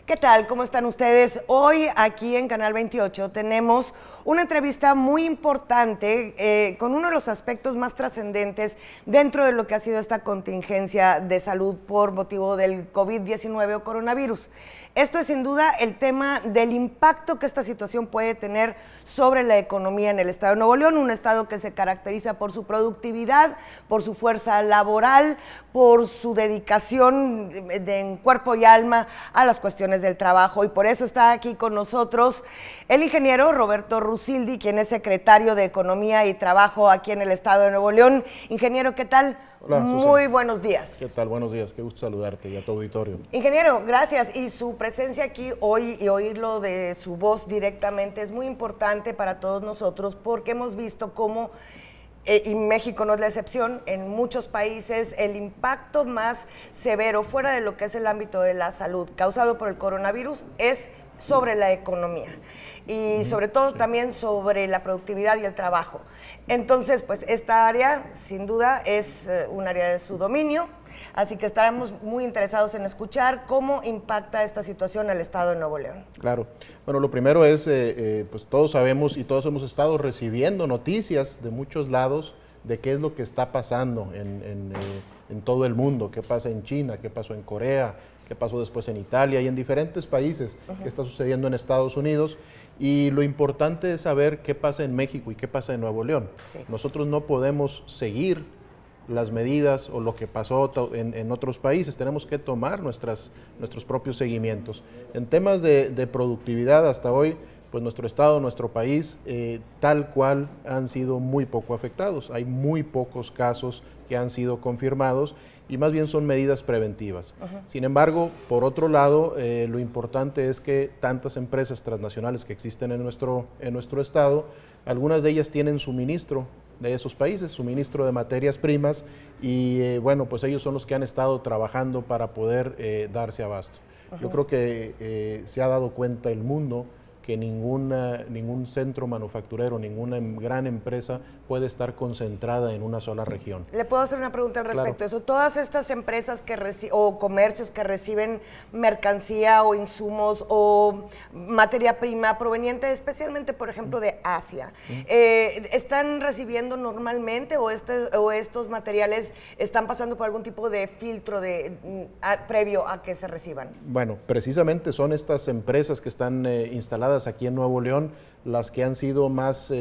¿Qué tal? ¿Cómo están ustedes? Hoy aquí en Canal 28 tenemos una entrevista muy importante con uno de los aspectos más trascendentes dentro de lo que ha sido esta contingencia de salud por motivo del COVID-19 o coronavirus. Esto es sin duda el tema del impacto que esta situación puede tener sobre la economía en el estado de Nuevo León, un estado que se caracteriza por su productividad, por su fuerza laboral, por su dedicación en cuerpo y alma a las cuestiones del trabajo, y por eso está aquí con nosotros el ingeniero Roberto Rusildi, quien es secretario de Economía y Trabajo aquí en el estado de Nuevo León. Ingeniero, ¿qué tal? Hola, Muy Susana. buenos días. ¿Qué tal? Buenos días, qué gusto saludarte y a tu auditorio. Ingeniero, gracias. Y su presencia aquí hoy y oírlo de su voz directamente es muy importante para todos nosotros porque hemos visto cómo, y México no es la excepción, en muchos países el impacto más severo fuera de lo que es el ámbito de la salud causado por el coronavirus es sobre la economía y sobre todo también sobre la productividad y el trabajo. Entonces, pues esta área sin duda es un área de su dominio, así que estaremos muy interesados en escuchar cómo impacta esta situación al estado de Nuevo León. Claro. Bueno, lo primero es, pues todos sabemos y todos hemos estado recibiendo noticias de muchos lados de qué es lo que está pasando en todo el mundo, qué pasa en China, qué pasó en Corea, qué pasó después en Italia y en diferentes países, qué está sucediendo en Estados Unidos. Y lo importante es saber qué pasa en México y qué pasa en Nuevo León. Sí. Nosotros no podemos seguir las medidas o lo que pasó en otros países, tenemos que tomar nuestros propios seguimientos. En temas de productividad hasta hoy, pues nuestro estado, nuestro país, tal cual han sido muy poco afectados. Hay muy pocos casos que han sido confirmados y más bien son medidas preventivas. Sin embargo, por otro lado, lo importante es que tantas empresas transnacionales que existen en nuestro estado, algunas de ellas tienen suministro de esos países, suministro de materias primas y bueno, pues ellos son los que han estado trabajando para poder darse abasto. Yo creo que se ha dado cuenta el mundo que ningún centro manufacturero, ninguna gran empresa puede estar concentrada en una sola región. ¿Le puedo hacer una pregunta al respecto de Claro. eso? Todas estas empresas o comercios que reciben mercancía o insumos o materia prima proveniente especialmente, por ejemplo, de Asia, ¿están recibiendo normalmente o estos materiales están pasando por algún tipo de filtro previo a que se reciban? Bueno, precisamente son estas empresas que están instaladas aquí en Nuevo León las que han sido más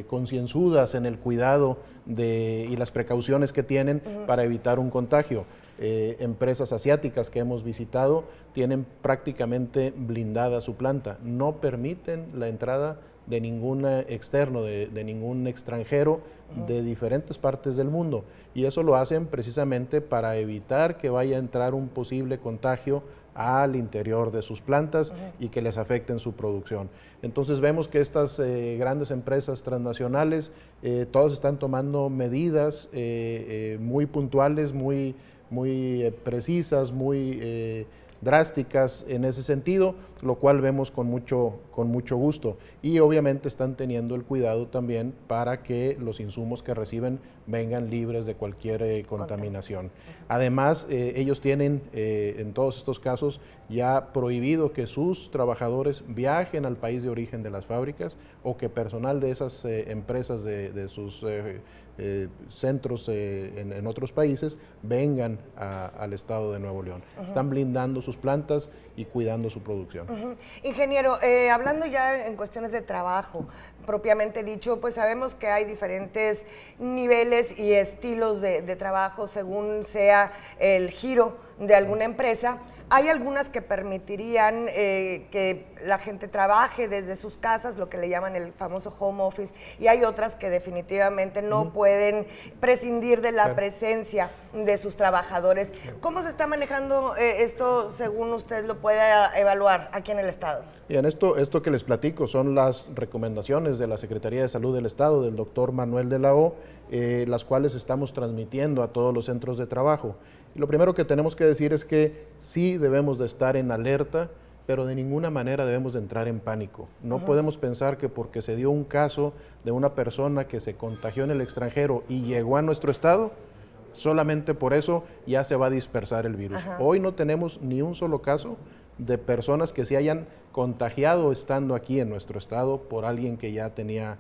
concienzudas en el cuidado y las precauciones que tienen para evitar un contagio. Empresas asiáticas que hemos visitado tienen prácticamente blindada su planta, no permiten la entrada de ningún externo, de ningún extranjero de diferentes partes del mundo, y eso lo hacen precisamente para evitar que vaya a entrar un posible contagio al interior de sus plantas y que les afecten su producción. Entonces vemos que estas grandes empresas transnacionales todas están tomando medidas muy puntuales, muy precisas, muy drásticas en ese sentido, lo cual vemos con mucho gusto, y obviamente están teniendo el cuidado también para que los insumos que reciben vengan libres de cualquier contaminación. Además, ellos tienen en todos estos casos ya prohibido que sus trabajadores viajen al país de origen de las fábricas o que personal de esas empresas de sus centros en otros países vengan al estado de Nuevo León. Están blindando sus plantas y cuidando su producción. Ingeniero, hablando ya en cuestiones de trabajo, propiamente dicho, pues sabemos que hay diferentes niveles y estilos de trabajo según sea el giro de alguna empresa. Hay algunas que permitirían que la gente trabaje desde sus casas, lo que le llaman el famoso home office, y hay otras que definitivamente no pueden prescindir de la presencia de sus trabajadores. ¿Cómo se está manejando esto según usted lo pueda evaluar aquí en el estado? Bien, esto que les platico son las recomendaciones de la Secretaría de Salud del Estado, del doctor Manuel de la O, las cuales estamos transmitiendo a todos los centros de trabajo. Y lo primero que tenemos que decir es que sí debemos de estar en alerta, pero de ninguna manera debemos de entrar en pánico. No podemos pensar que porque se dio un caso de una persona que se contagió en el extranjero y llegó a nuestro estado, solamente por eso ya se va a dispersar el virus. Hoy no tenemos ni un solo caso de personas que se hayan contagiado estando aquí en nuestro estado por alguien que ya tenía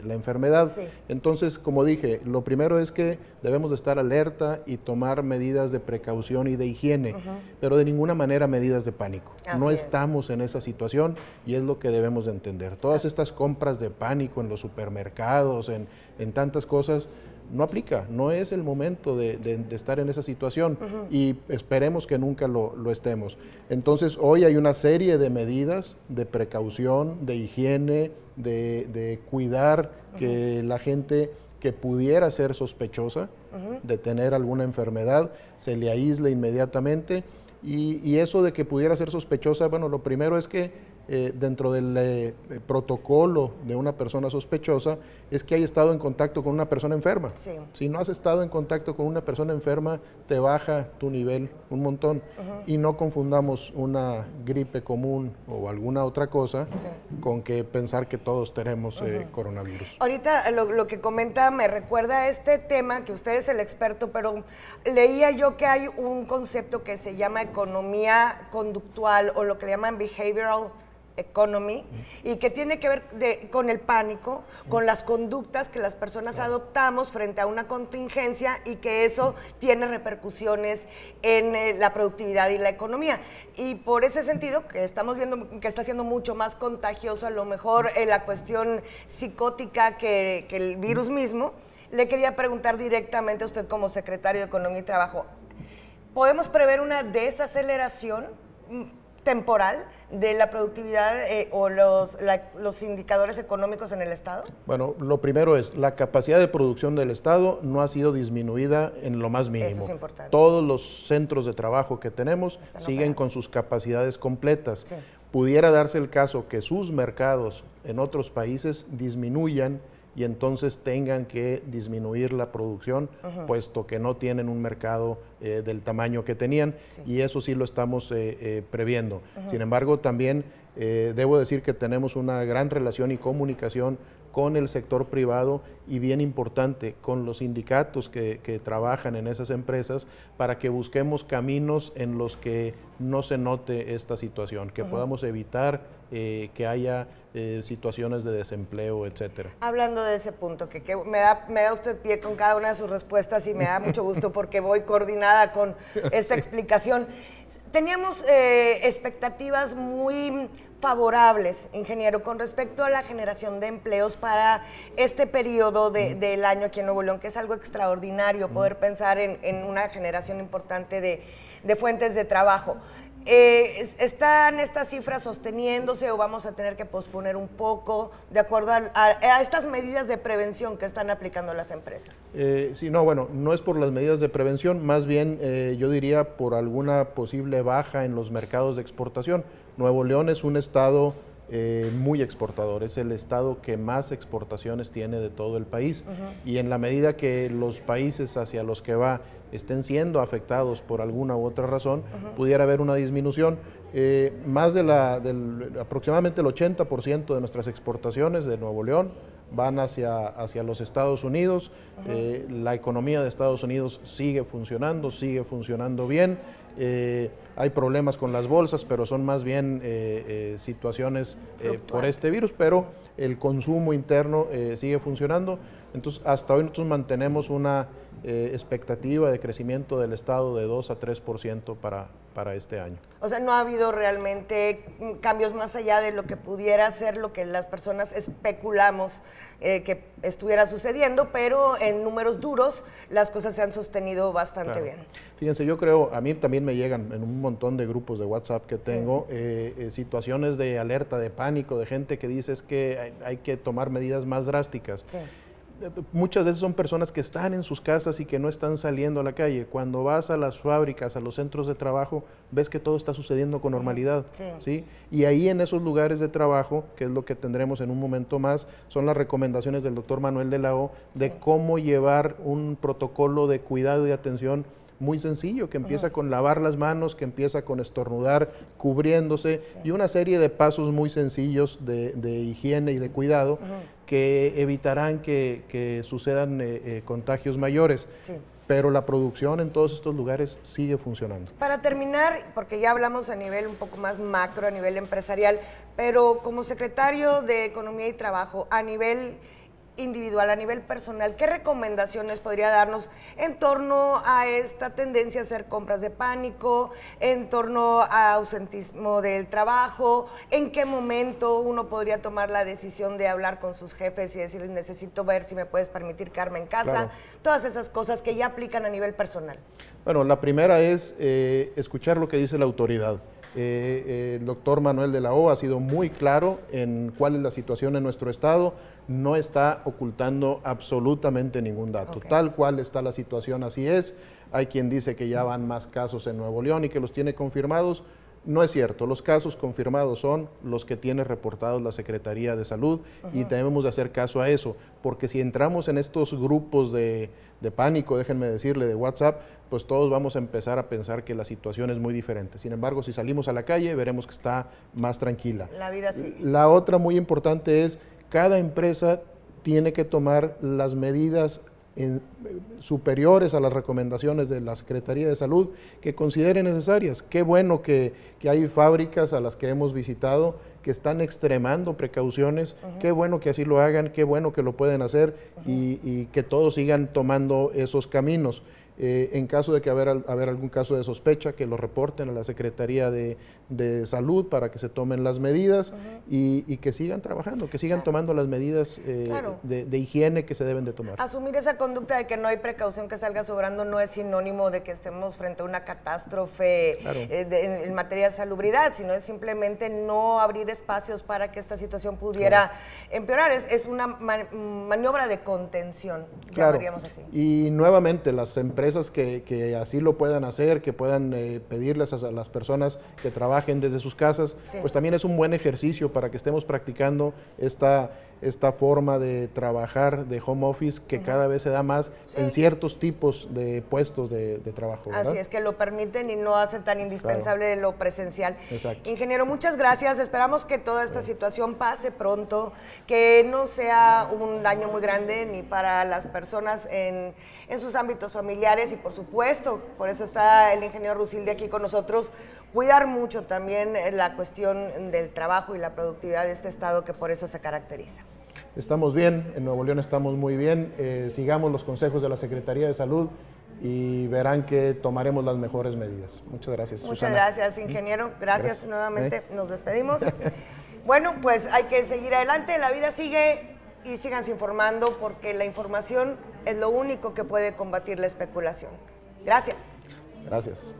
la enfermedad. Sí. Entonces, como dije, lo primero es que debemos de estar alerta y tomar medidas de precaución y de higiene, pero de ninguna manera medidas de pánico. No estamos en esa situación y es lo que debemos de entender. Todas estas compras de pánico en los supermercados, en tantas cosas, no aplica, no es el momento de estar en esa situación y esperemos que nunca lo estemos. Entonces, hoy hay una serie de medidas de precaución, de higiene, de cuidar que la gente que pudiera ser sospechosa de tener alguna enfermedad se le aísle inmediatamente y eso de que pudiera ser sospechosa, bueno, lo primero es que dentro del protocolo de una persona sospechosa es que haya estado en contacto con una persona enferma. Sí. Si no has estado en contacto con una persona enferma, te baja tu nivel un montón. Y no confundamos una gripe común o alguna otra cosa con que pensar que todos tenemos coronavirus. Ahorita lo que comenta me recuerda a este tema, que usted es el experto, pero leía yo que hay un concepto que se llama economía conductual o lo que le llaman behavioral economy, y que tiene que ver con el pánico, con las conductas que las personas adoptamos frente a una contingencia y que eso tiene repercusiones en la productividad y la economía. Y por ese sentido, que estamos viendo que está siendo mucho más contagioso a lo mejor la cuestión psicótica que el virus mismo, le quería preguntar directamente a usted como secretario de Economía y Trabajo, ¿podemos prever una desaceleración temporal de la productividad o los indicadores económicos en el Estado? Bueno, lo primero es, la capacidad de producción del Estado no ha sido disminuida en lo más mínimo. Eso es importante. Todos los centros de trabajo que tenemos siguen con sus capacidades completas. Sí. Pudiera darse el caso que sus mercados en otros países disminuyan y entonces tengan que disminuir la producción, puesto que no tienen un mercado del tamaño que tenían, y eso sí lo estamos previendo. Sin embargo, también debo decir que tenemos una gran relación y comunicación con el sector privado y bien importante con los sindicatos que trabajan en esas empresas para que busquemos caminos en los que no se note esta situación, que podamos evitar que haya situaciones de desempleo, etcétera. Hablando de ese punto, que me da usted pie con cada una de sus respuestas y me da mucho gusto porque voy coordinada con esta explicación. Teníamos expectativas muy favorables, ingeniero, con respecto a la generación de empleos para este periodo del año aquí en Nuevo León, que es algo extraordinario poder pensar en una generación importante de fuentes de trabajo. ¿Están estas cifras sosteniéndose o vamos a tener que posponer un poco de acuerdo a estas medidas de prevención que están aplicando las empresas? Sí, no, bueno, no es por las medidas de prevención, más bien yo diría por alguna posible baja en los mercados de exportación. Nuevo León es un estado muy exportador, es el estado que más exportaciones tiene de todo el país y en la medida que los países hacia los que va estén siendo afectados por alguna u otra razón, pudiera haber una disminución. Más aproximadamente el 80% de nuestras exportaciones de Nuevo León van hacia los Estados Unidos. La economía de Estados Unidos sigue funcionando bien. Hay problemas con las bolsas, pero son más bien situaciones por este virus, pero el consumo interno sigue funcionando. Entonces, hasta hoy nosotros mantenemos una expectativa de crecimiento del Estado de 2 a 3% para este año. O sea, no ha habido realmente cambios más allá de lo que pudiera ser lo que las personas especulamos que estuviera sucediendo, pero en números duros las cosas se han sostenido bastante bien. Fíjense, yo creo, a mí también me llegan en un montón de grupos de WhatsApp que tengo situaciones de alerta, de pánico, de gente que dice es que hay que tomar medidas más drásticas. Sí. Muchas veces son personas que están en sus casas y que no están saliendo a la calle. Cuando vas a las fábricas, a los centros de trabajo, ves que todo está sucediendo con normalidad. ¿Sí? Y ahí en esos lugares de trabajo, que es lo que tendremos en un momento más, son las recomendaciones del doctor Manuel de la O de cómo llevar un protocolo de cuidado y atención muy sencillo, que empieza con lavar las manos, que empieza con estornudar, cubriéndose, y una serie de pasos muy sencillos de higiene y de cuidado que evitarán que sucedan contagios mayores. pero la producción en todos estos lugares sigue funcionando. Para terminar, porque ya hablamos a nivel un poco más macro, a nivel empresarial, pero como secretario de Economía y Trabajo, a nivel individual, a nivel personal, ¿qué recomendaciones podría darnos en torno a esta tendencia a hacer compras de pánico, en torno a ausentismo del trabajo? ¿En qué momento uno podría tomar la decisión de hablar con sus jefes y decirles, necesito ver si me puedes permitir quedarme en casa? Claro. Todas esas cosas que ya aplican a nivel personal. Bueno, la primera es escuchar lo que dice la autoridad. El doctor Manuel de la O ha sido muy claro en cuál es la situación en nuestro estado, no está ocultando absolutamente ningún dato. Okay. Tal cual está la situación, así es. Hay quien dice que ya van más casos en Nuevo León y que los tiene confirmados. No es cierto, los casos confirmados son los que tiene reportados la Secretaría de Salud y debemos de hacer caso a eso, porque si entramos en estos grupos de pánico, déjenme decirle, de WhatsApp, pues todos vamos a empezar a pensar que la situación es muy diferente. Sin embargo, si salimos a la calle, veremos que está más tranquila. La vida sigue. La otra muy importante es, cada empresa tiene que tomar las medidas superiores a las recomendaciones de la Secretaría de Salud que considere necesarias. Qué bueno que hay fábricas a las que hemos visitado que están extremando precauciones, qué bueno que así lo hagan, qué bueno que lo pueden hacer y que todos sigan tomando esos caminos. En caso de que haber algún caso de sospecha, que lo reporten a la Secretaría de Salud para que se tomen las medidas y que sigan trabajando, que sigan tomando las medidas de higiene que se deben de tomar. Asumir esa conducta de que no hay precaución que salga sobrando no es sinónimo de que estemos frente a una catástrofe en materia de salubridad, sino es simplemente no abrir espacios para que esta situación pudiera empeorar. Es una maniobra de contención, llamaríamos así. Y nuevamente las empresas que así lo puedan hacer, que puedan pedirles a las personas que trabajen desde sus casas, pues también es un buen ejercicio para que estemos practicando esta forma de trabajar de home office que cada vez se da más en ciertos tipos de puestos de trabajo, ¿verdad? Así es, que lo permiten y no hacen tan indispensable lo presencial. Exacto. Ingeniero, muchas gracias. Esperamos que toda esta situación pase pronto, que no sea un daño muy grande ni para las personas en sus ámbitos familiares y por supuesto, por eso está el ingeniero Rusildi aquí con nosotros, cuidar mucho también la cuestión del trabajo y la productividad de este estado que por eso se caracteriza. Estamos bien, en Nuevo León estamos muy bien, sigamos los consejos de la Secretaría de Salud y verán que tomaremos las mejores medidas. Muchas gracias, Muchas Susana. Gracias, ingeniero. Gracias nuevamente. Nos despedimos. Bueno, pues hay que seguir adelante, la vida sigue y síganse informando porque la información es lo único que puede combatir la especulación. Gracias. Gracias.